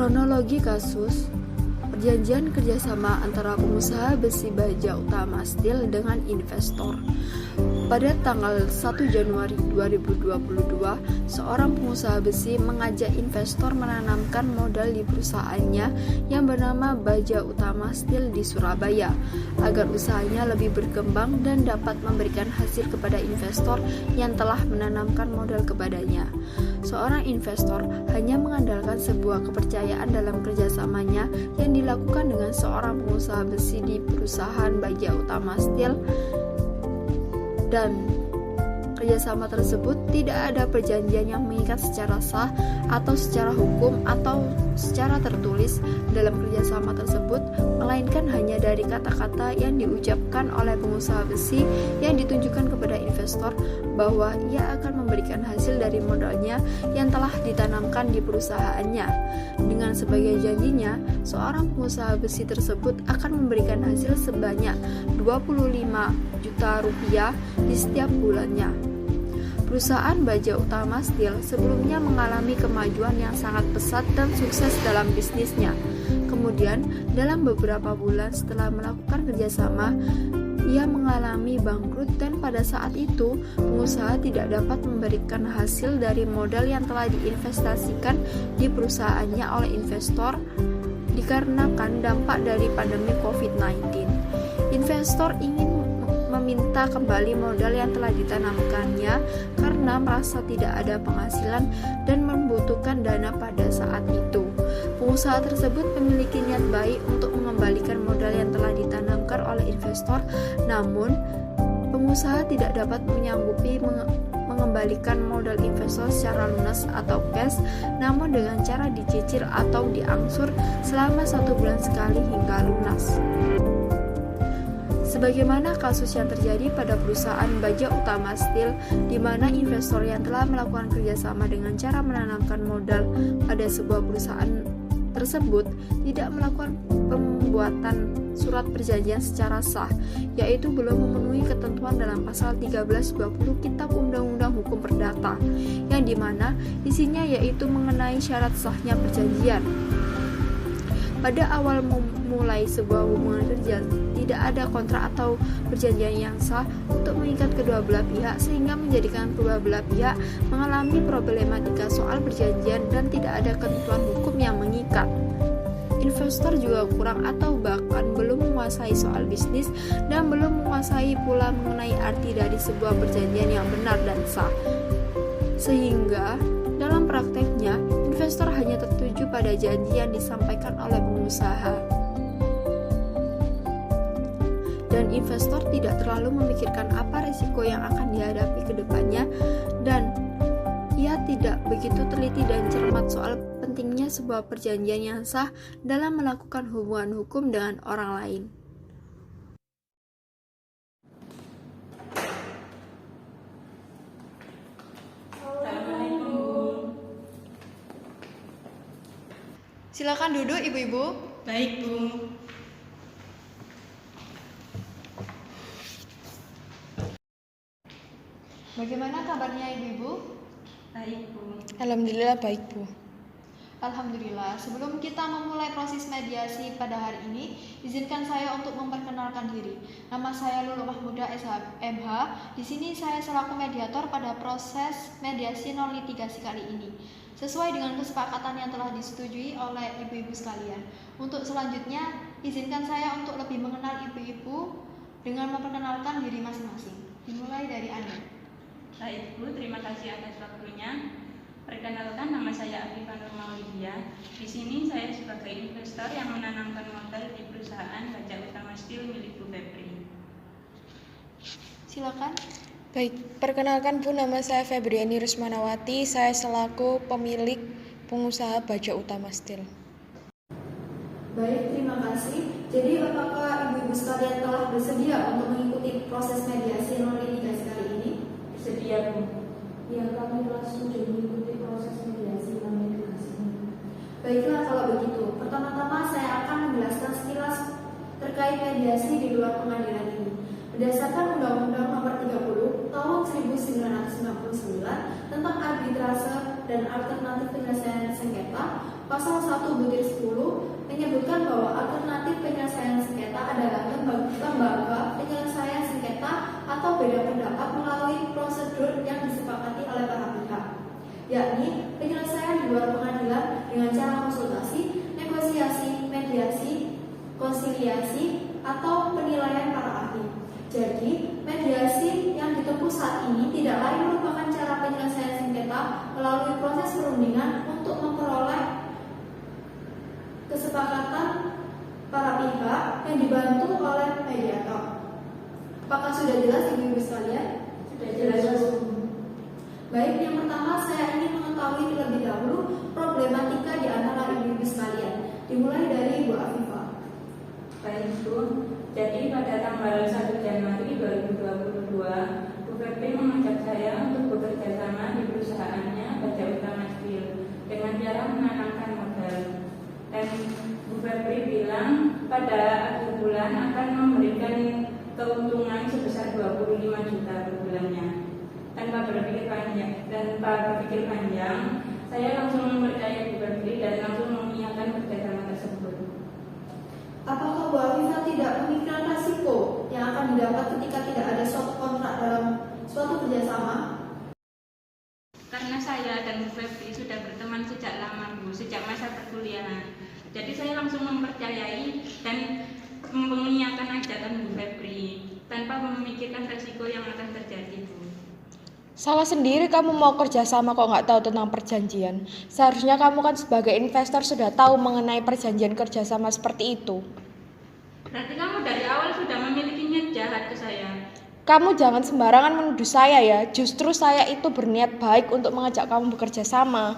Kronologi kasus perjanjian kerjasama antara pengusaha besi baja utama Steel dengan investor. Pada tanggal 1 Januari 2022, seorang pengusaha besi mengajak investor menanamkan modal di perusahaannya yang bernama Baja Utama Steel di Surabaya, agar usahanya lebih berkembang dan dapat memberikan hasil kepada investor yang telah menanamkan modal kepadanya. Seorang investor hanya mengandalkan sebuah kepercayaan dalam kerjasamanya yang dilakukan dengan seorang pengusaha besi di perusahaan Baja Utama Steel, dan kerjasama tersebut tidak ada perjanjian yang mengikat secara sah atau secara hukum atau secara tertulis dalam kerjasama tersebut, melainkan hanya dari kata-kata yang diucapkan oleh pengusaha besi yang ditunjukkan kepada investor bahwa ia akan memberikan hasil dari modalnya yang telah ditanamkan di perusahaannya. Dengan sebagai janjinya, seorang pengusaha besi tersebut akan memberikan hasil sebanyak 25 juta rupiah di setiap bulannya. Perusahaan Baja Utama Steel sebelumnya mengalami kemajuan yang sangat pesat dan sukses dalam bisnisnya. Kemudian, dalam beberapa bulan setelah melakukan kerjasama, ia mengalami bangkrut, dan pada saat itu pengusaha tidak dapat memberikan hasil dari modal yang telah diinvestasikan di perusahaannya oleh investor dikarenakan dampak dari pandemi COVID-19. Investor ingin meminta kembali modal yang telah ditanamkannya karena merasa tidak ada penghasilan dan membutuhkan dana pada saat itu. Pengusaha tersebut memiliki niat baik untuk mengembalikan modal yang telah ditanamkan oleh investor, namun pengusaha tidak dapat menyanggupi mengembalikan modal investor secara lunas atau cash, namun dengan cara dicicil atau diangsur selama 1 bulan sekali hingga lunas. Sebagaimana kasus yang terjadi pada perusahaan Baja Utama Steel, di mana investor yang telah melakukan kerjasama dengan cara menanamkan modal pada sebuah perusahaan tersebut tidak melakukan pembuatan surat perjanjian secara sah, yaitu belum memenuhi ketentuan dalam pasal 1320 Kitab Undang-Undang Hukum Perdata, yang dimana isinya yaitu mengenai syarat sahnya perjanjian. Pada awal memulai sebuah hubungan kerja, tidak ada kontrak atau perjanjian yang sah untuk mengikat kedua belah pihak, sehingga menjadikan kedua belah pihak mengalami problematika soal perjanjian dan tidak ada ketentuan hukum yang mengikat. Investor juga kurang atau bahkan belum menguasai soal bisnis dan belum menguasai pula mengenai arti dari sebuah perjanjian yang benar dan sah. Sehingga dalam prakteknya, investor hanya tertuju pada janji yang disampaikan oleh pengusaha. Dan investor tidak terlalu memikirkan apa risiko yang akan dihadapi ke depannya, dan ia tidak begitu teliti dan cermat soal pentingnya sebuah perjanjian yang sah dalam melakukan hubungan hukum dengan orang lain. Silakan duduk, Ibu-ibu. Baik, Bu. Bagaimana kabarnya, Ibu-ibu? Baik, Bu. Alhamdulillah baik, Bu. Alhamdulillah. Sebelum kita memulai proses mediasi pada hari ini, izinkan saya untuk memperkenalkan diri. Nama saya Lulu Mahmuda SMH. Di sini saya selaku mediator pada proses mediasi non litigasi kali ini, sesuai dengan kesepakatan yang telah disetujui oleh ibu-ibu sekalian. Untuk selanjutnya, izinkan saya untuk lebih mengenal ibu-ibu dengan memperkenalkan diri masing-masing. Dimulai dari Anda. Baik, Bu. Terima kasih atas waktunya. Perkenalkan, nama saya Afifah Nur Maulidia. Di sini saya sebagai investor yang menanamkan modal di perusahaan Baja Utama Steel milik Bu Febri. Silakan. Baik, perkenalkan Bu, nama saya Febriani Rusmanawati. Saya selaku pemilik pengusaha Baja Utama Steel. Baik, terima kasih. Jadi apakah ibu-ibu sekalian telah bersedia untuk mengikuti proses mediasi non litigasi kali ini? Bersedia, Bu. Ya, kami telah setuju mengikuti proses mediasi non litigasi. Baiklah, kalau begitu, pertama-tama saya akan menjelaskan sekilas terkait mediasi di luar pengadilan ini. Berdasarkan Undang-Undang Nomor 30 Tahun 1999 tentang arbitrase dan alternatif penyelesaian sengketa, pasal 1 butir 10 menyebutkan bahwa alternatif penyelesaian sengketa adalah lembaga penyelesaian sengketa atau beda pendapat melalui prosedur yang disepakati oleh para pihak, yakni penyelesaian di luar pengadilan dengan cara konsultasi, negosiasi, mediasi, konsiliasi, atau penilaian para ahli. Jadi, mediasi yang ditempuh saat ini tidak lain merupakan cara penyelesaian sengketa melalui proses perundingan untuk memperoleh kesepakatan para pihak yang dibantu oleh mediator. Apakah sudah jelas ibu-ibu sekalian? Sudah jelas. Baik, yang pertama saya ingin mengetahui terlebih dahulu problematika di antara ibu-ibu sekalian. Dimulai dari Bu Afifah. Baik Bu, jadi pada tanggal 1 Januari 2022, Bu Febri mengajak saya untuk bekerja sama di perusahaannya Baja Utama Steel dengan cara menanamkan modal. Dan Bu Febri bilang pada akhir bulan akan memberikan keuntungan sebesar 25 juta per bulannya. Tanpa berpikir panjang, saya langsung mempercayai Bu Febri dan langsung mengiyakan kerjasama tersebut. Apakah Bu Afifah tidak memikirkan resiko yang akan didapat ketika tidak ada suatu kontrak dalam suatu kerjasama? Karena saya dan Bu Febri sudah berteman sejak lama Bu, sejak masa perkuliahan. Jadi saya langsung mempercayai dan mengiyakan ajakan Bu Febri tanpa memikirkan resiko yang akan terjadi Bu. Salah sendiri kamu mau kerja sama kok nggak tahu tentang perjanjian. Seharusnya kamu kan sebagai investor sudah tahu mengenai perjanjian kerjasama seperti itu. Berarti kamu dari awal sudah memiliki niat jahat ke saya. Kamu jangan sembarangan menuduh saya ya. Justru saya itu berniat baik untuk mengajak kamu bekerja sama.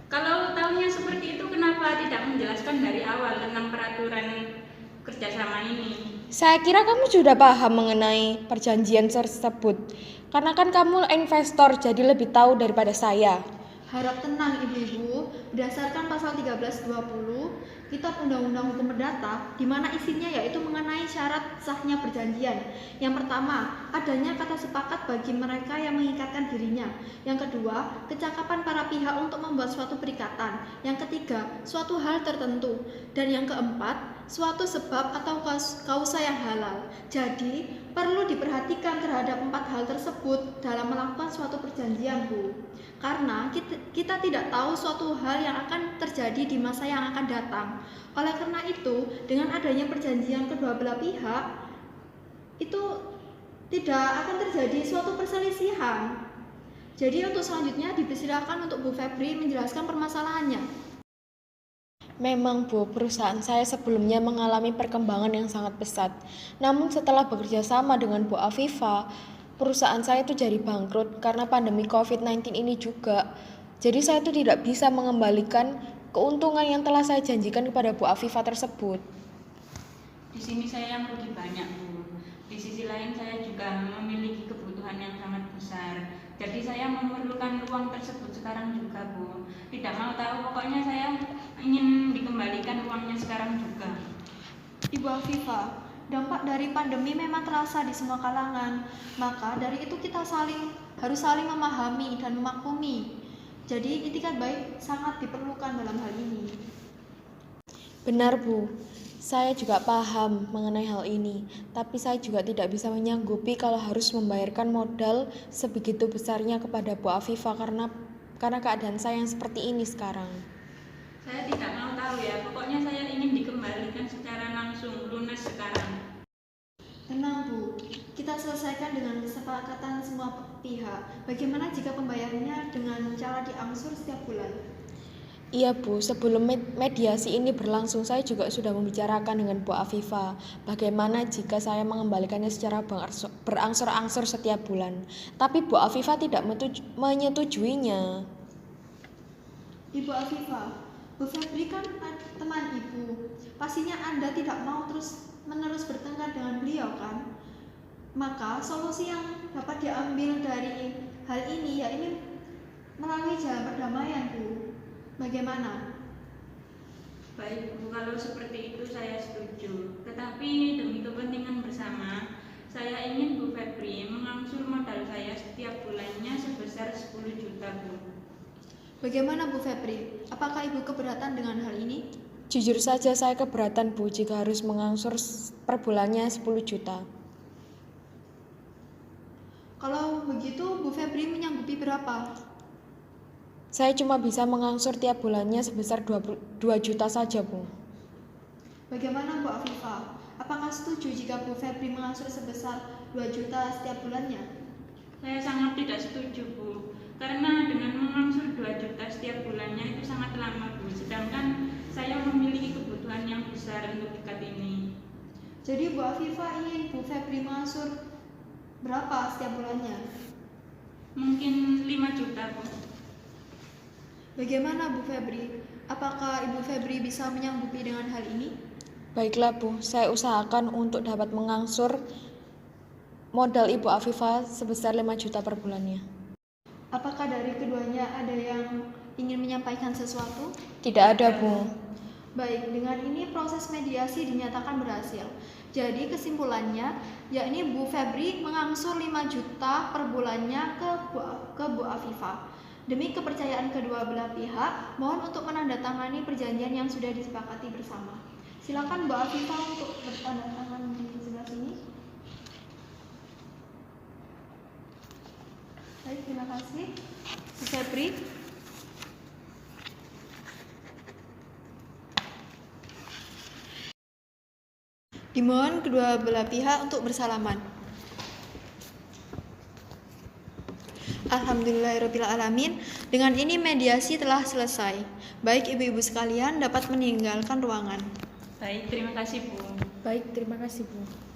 Kalau tahunya seperti itu, kenapa tidak menjelaskan dari awal tentang peraturan kerjasama ini? Saya kira kamu sudah paham mengenai perjanjian tersebut. Karena kan kamu investor, jadi lebih tahu daripada saya. Harap tenang ibu-ibu, berdasarkan pasal 1320 Kitab Undang-Undang Hukum Perdata, di mana isinya yaitu mengenai syarat sahnya perjanjian. Yang pertama, adanya kata sepakat bagi mereka yang mengikatkan dirinya. Yang kedua, kecakapan para pihak untuk membuat suatu perikatan. Yang ketiga, suatu hal tertentu. Dan yang keempat, suatu sebab atau kausa yang halal. Jadi, perlu diperhatikan terhadap 4 hal tersebut dalam melakukan suatu perjanjian, Bu. Karena kita tidak tahu suatu hal yang akan terjadi di masa yang akan datang. Oleh karena itu, dengan adanya perjanjian kedua belah pihak, itu tidak akan terjadi suatu perselisihan. Jadi untuk selanjutnya dipersilakan untuk Bu Febri menjelaskan permasalahannya. Memang Bu, perusahaan saya sebelumnya mengalami perkembangan yang sangat pesat. Namun setelah bekerja sama dengan Bu Afifah, perusahaan saya itu jadi bangkrut karena pandemi COVID-19 ini juga. Jadi saya itu tidak bisa mengembalikan keuntungan yang telah saya janjikan kepada Bu Afifah tersebut. Di sini saya yang rugi banyak Bu. Di sisi lain saya juga memiliki kebutuhan yang sangat besar. Jadi saya memerlukan uang tersebut sekarang juga Bu. Tidak mau tahu, pokoknya saya ingin dikembalikan uangnya sekarang juga. Ibu Afifah, dampak dari pandemi memang terasa di semua kalangan. Maka dari itu kita harus saling memahami dan memaklumi. Jadi itikat baik sangat diperlukan dalam hal ini. Benar Bu, saya juga paham mengenai hal ini. Tapi saya juga tidak bisa menyanggupi kalau harus membayarkan modal sebegitu besarnya kepada Bu Afifah karena keadaan saya yang seperti ini sekarang. Saya tidak mau tahu ya, pokoknya saya ingin dikembalikan secara langsung, lunas sekarang. Tenang Bu, kita selesaikan dengan kesepakatan semua pihak. Bagaimana jika pembayarannya dengan cara diangsur setiap bulan? Iya Bu, sebelum mediasi ini berlangsung saya juga sudah membicarakan dengan Bu Afifah bagaimana jika saya mengembalikannya secara berangsur-angsur setiap bulan. Tapi Bu Afifah tidak menyetujuinya. Ibu Afifah, Bu Febri kan teman Ibu. Pastinya Anda tidak mau terus-menerus bertengkar dengan beliau kan? Maka solusi yang dapat diambil dari hal ini yaitu melalui jalan perdamaian Bu. Bagaimana? Baik Bu, kalau seperti itu saya setuju. Tetapi demi kepentingan bersama, saya ingin Bu Febri mengangsur modal saya setiap bulannya sebesar 10 juta Bu. Bagaimana Bu Febri? Apakah Ibu keberatan dengan hal ini? Jujur saja saya keberatan Bu jika harus mengangsur per bulannya 10 juta. Kalau begitu Bu Febri menyanggupi berapa? Saya cuma bisa mengangsur tiap bulannya sebesar 2 juta saja Bu. Bagaimana Bu Afifah? Apakah setuju jika Bu Febri mengangsur sebesar 2 juta setiap bulannya? Saya sangat tidak setuju, Bu. Karena dengan mengangsur 2 juta setiap bulannya itu sangat lama, Bu. Sedangkan saya memiliki kebutuhan yang besar untuk dekat ini. Jadi Bu Afifah ingin Bu Febri mengangsur berapa setiap bulannya? Mungkin 5 juta, Bu. Bagaimana Bu Febri? Apakah Ibu Febri bisa menyanggupi dengan hal ini? Baiklah Bu, saya usahakan untuk dapat mengangsur modal Ibu Afifah sebesar 5 juta per bulannya. Apakah dari keduanya ada yang ingin menyampaikan sesuatu? Tidak ada Bu. Baik, dengan ini proses mediasi dinyatakan berhasil. Jadi kesimpulannya, yakni Bu Febri mengangsur 5 juta per bulannya ke Bu Afifah. Demi kepercayaan kedua belah pihak, mohon untuk menandatangani perjanjian yang sudah disepakati bersama. Silakan Bu Afifah untuk bertanda tangan di sebelah sini. Baik, terima kasih. Bu Febri. Dimohon kedua belah pihak untuk bersalaman. Alhamdulillahirrabbilalamin. Dengan ini mediasi telah selesai. Baik ibu-ibu sekalian dapat meninggalkan ruangan. Baik, terima kasih, Bu. Baik, terima kasih Bu.